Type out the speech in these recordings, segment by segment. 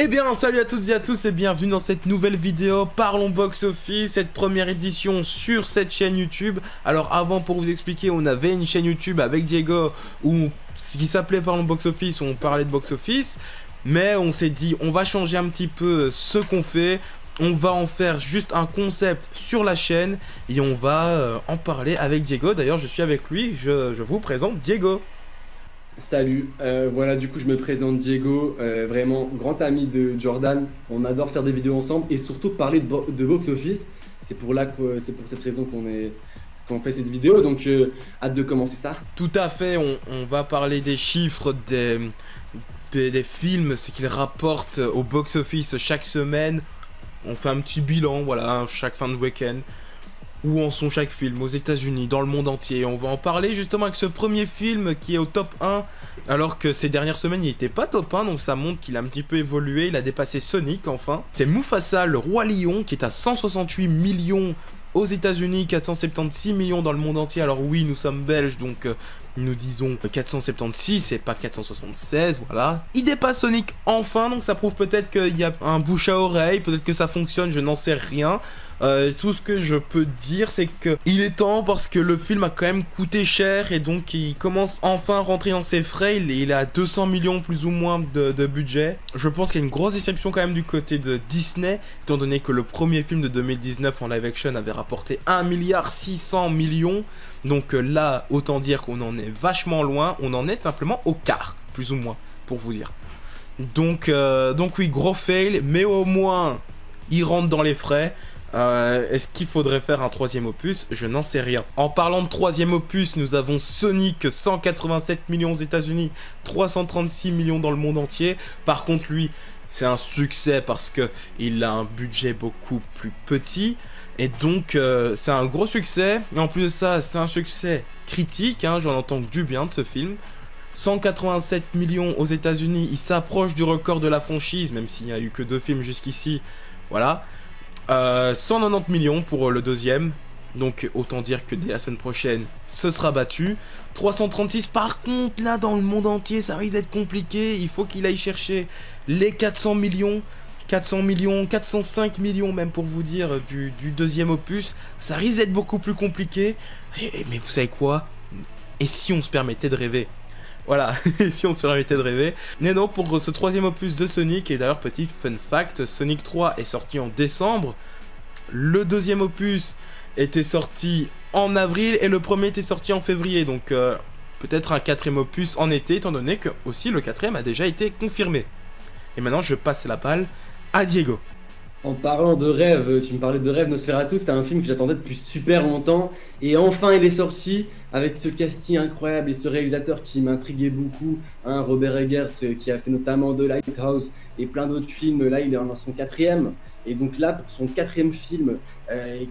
Eh bien, salut à toutes et à tous et bienvenue dans cette nouvelle vidéo Parlons Box Office, cette première édition sur cette chaîne YouTube. Alors avant, pour vous expliquer, on avait une chaîne YouTube avec Diego qui s'appelait Parlons Box Office, où on parlait de box office. Mais on s'est dit, on va changer un petit peu ce qu'on fait. On va en faire juste un concept sur la chaîne et on va en parler avec Diego. D'ailleurs, je suis avec lui, je vous présente Diego. Salut, voilà du coup je me présente Diego, vraiment grand ami de Jordan, on adore faire des vidéos ensemble et surtout parler de box-office, c'est pour cette raison qu'on fait cette vidéo, donc hâte de commencer ça. Tout à fait, on va parler des chiffres, des films, ce qu'ils rapportent au box-office chaque semaine. On fait un petit bilan, voilà, chaque fin de week-end. Où en sont chaque film aux États-Unis, dans le monde entier. On va en parler justement avec ce premier film qui est au top 1, alors que ces dernières semaines il n'était pas top 1, donc ça montre qu'il a un petit peu évolué, il a dépassé Sonic enfin. C'est Mufasa, le roi lion, qui est à 168 millions aux États-Unis, 476 millions dans le monde entier. Alors oui, nous sommes belges, donc nous disons 476 et pas 476, voilà. Il dépasse Sonic enfin, donc ça prouve peut-être qu'il y a un bouche à oreille, peut-être que ça fonctionne, je n'en sais rien. Tout ce que je peux dire, c'est que il est temps parce que le film a quand même coûté cher et donc il commence enfin à rentrer dans ses frais. Il est à 200 millions plus ou moins de budget. Je pense qu'il y a une grosse déception quand même du côté de Disney, étant donné que le premier film de 2019 en live action avait rapporté 1,6 milliard. Donc là, autant dire qu'on en est vachement loin. On en est simplement au quart, plus ou moins, pour vous dire. Donc oui, gros fail, mais au moins il rentre dans les frais. Est-ce qu'il faudrait faire un troisième opus? Je n'en sais rien. En parlant de troisième opus, nous avons Sonic, 187 millions aux États-Unis, 336 millions dans le monde entier. Par contre, lui, c'est un succès parce que il a un budget beaucoup plus petit. Et donc, c'est un gros succès. Et en plus de ça, c'est un succès critique. Hein, j'en entends que du bien de ce film. 187 millions aux États-Unis. Il s'approche du record de la franchise, même s'il n'y a eu que 2 films jusqu'ici. Voilà. 190 millions pour le deuxième. Donc autant dire que dès la semaine prochaine, ce sera battu. 336 par contre, là dans le monde entier, ça risque d'être compliqué. Il faut qu'il aille chercher les 400 millions. 400 millions, 405 millions même pour vous dire du deuxième opus. Ça risque d'être beaucoup plus compliqué. Mais vous savez quoi? Et si on se permettait de rêver? Voilà, si on se permettait de rêver. Mais non, pour ce troisième opus de Sonic, et d'ailleurs petit fun fact, Sonic 3 est sorti en décembre, le deuxième opus était sorti en avril, et le premier était sorti en février, donc peut-être un quatrième opus en été, étant donné que aussi le quatrième a déjà été confirmé. Et maintenant je passe la balle à Diego. En parlant de rêve, tu me parlais de rêve, Nosferatu, c'était un film que j'attendais depuis super longtemps et enfin il est sorti avec ce casting incroyable et ce réalisateur qui m'intriguait beaucoup, hein, Robert Eggers qui a fait notamment The Lighthouse et plein d'autres films. Là il est dans son quatrième et donc là pour son quatrième film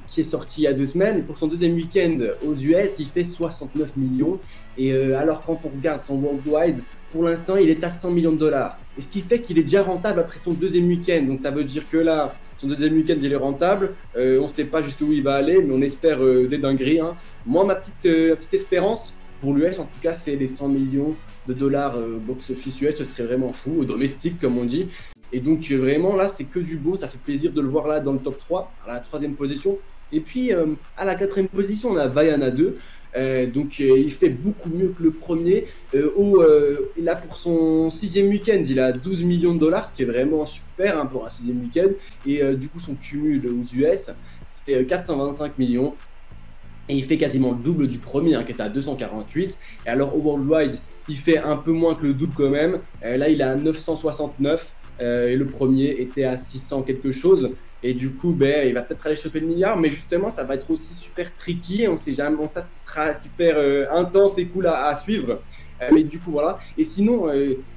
qui est sorti il y a 2 semaines, pour son deuxième week-end aux US il fait 69 millions et alors quand on regarde son worldwide, pour l'instant, il est à 100 millions de dollars. Et ce qui fait qu'il est déjà rentable après son deuxième week-end. Donc ça veut dire que là, son deuxième week-end, il est rentable. On ne sait pas jusqu'où il va aller, mais on espère des dingueries. Hein. Moi, ma petite espérance, pour l'US en tout cas, c'est les 100 millions de dollars box-office US. Ce serait vraiment fou, au domestique comme on dit. Et donc vraiment, là, c'est que du beau. Ça fait plaisir de le voir là dans le top 3, à la 3e position. Et puis, à la 4e position, on a Vaiana 2. Donc il fait beaucoup mieux que le premier. Là pour son 6e week-end, il a 12 millions de dollars, ce qui est vraiment super hein, pour un 6e week-end. Et du coup son cumul aux US, c'est 425 millions. Et il fait quasiment le double du premier, hein, qui est à 248. Et alors au worldwide, il fait un peu moins que le double quand même. Là il est à 969. Et le premier était à 600 quelque chose. Et du coup, il va peut-être aller choper le milliard, mais justement, ça va être aussi super tricky. On sait jamais, bon, ça sera super intense et cool à suivre. Mais du coup, voilà. Et sinon,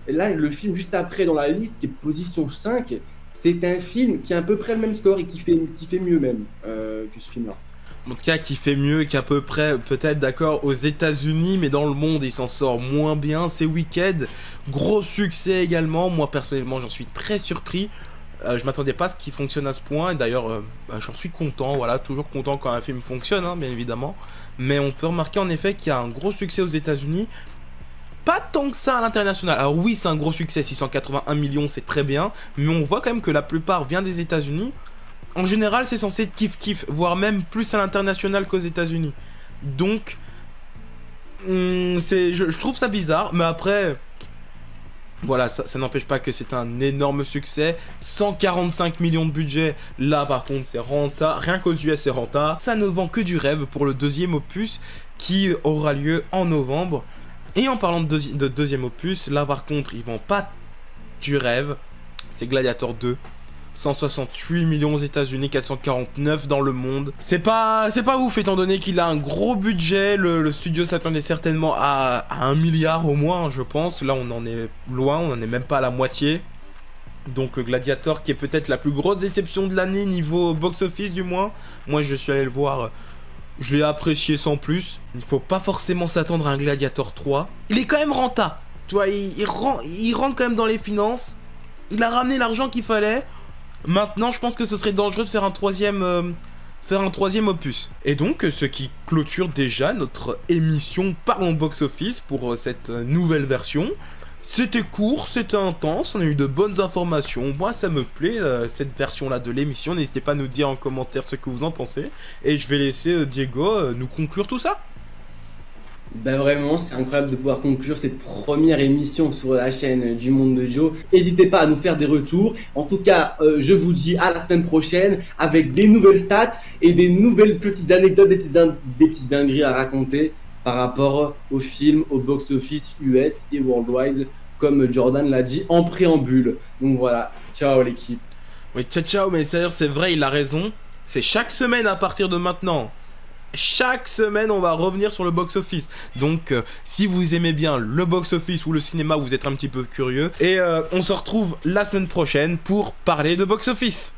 là, le film juste après dans la liste, qui est position 5, c'est un film qui a à peu près le même score et qui fait mieux même que ce film-là. En tout cas, qui fait mieux qu'à peu près, peut-être d'accord, aux États-Unis, mais dans le monde, il s'en sort moins bien. C'est Wicked, gros succès également. Moi, personnellement, j'en suis très surpris. Je m'attendais pas à ce qu'il fonctionne à ce point. Et d'ailleurs, j'en suis content. Voilà, toujours content quand un film fonctionne, hein, bien évidemment. Mais on peut remarquer en effet qu'il y a un gros succès aux États-Unis. pas tant que ça à l'international. Alors oui, c'est un gros succès, 681 millions, c'est très bien, mais on voit quand même que la plupart vient des États-Unis. En général, c'est censé être kiff-kiff, voire même plus à l'international qu'aux États-Unis. Donc, je trouve ça bizarre, mais après, voilà, ça n'empêche pas que c'est un énorme succès. 145 millions de budget, là par contre, c'est renta. Rien qu'aux US, c'est renta. Ça ne vend que du rêve pour le deuxième opus qui aura lieu en novembre. Et en parlant de deuxième opus, là par contre, ils vendent pas du rêve. C'est Gladiator 2. 168 millions aux États-Unis, 449 dans le monde. C'est pas ouf étant donné qu'il a un gros budget. Le studio s'attendait certainement à 1 milliard au moins, je pense. Là, on en est loin, on en est même pas à la moitié. Donc Gladiator qui est peut-être la plus grosse déception de l'année niveau box-office du moins. Moi, je suis allé le voir. Je l'ai apprécié sans plus. Il faut pas forcément s'attendre à un Gladiator 3. Il est quand même rentable. Tu vois, il rentre quand même dans les finances. Il a ramené l'argent qu'il fallait. Maintenant, je pense que ce serait dangereux de faire un troisième opus. Et donc, ce qui clôture déjà notre émission Parlons Box Office pour cette nouvelle version. C'était court, c'était intense, on a eu de bonnes informations. Moi, ça me plaît, cette version-là de l'émission. N'hésitez pas à nous dire en commentaire ce que vous en pensez. Et je vais laisser Diego nous conclure tout ça. Ben vraiment, c'est incroyable de pouvoir conclure cette première émission sur la chaîne du Monde de Joe. N'hésitez pas à nous faire des retours. En tout cas, je vous dis à la semaine prochaine avec des nouvelles stats et des nouvelles petites anecdotes, des petites dingueries à raconter par rapport au film, au box-office US et worldwide, comme Jordan l'a dit en préambule. Donc voilà, ciao l'équipe. Oui, ciao, mais c'est vrai, il a raison. C'est chaque semaine à partir de maintenant. Chaque semaine, on va revenir sur le box-office. Donc, si vous aimez bien le box-office ou le cinéma, vous êtes un petit peu curieux. Et on se retrouve la semaine prochaine pour parler de box-office.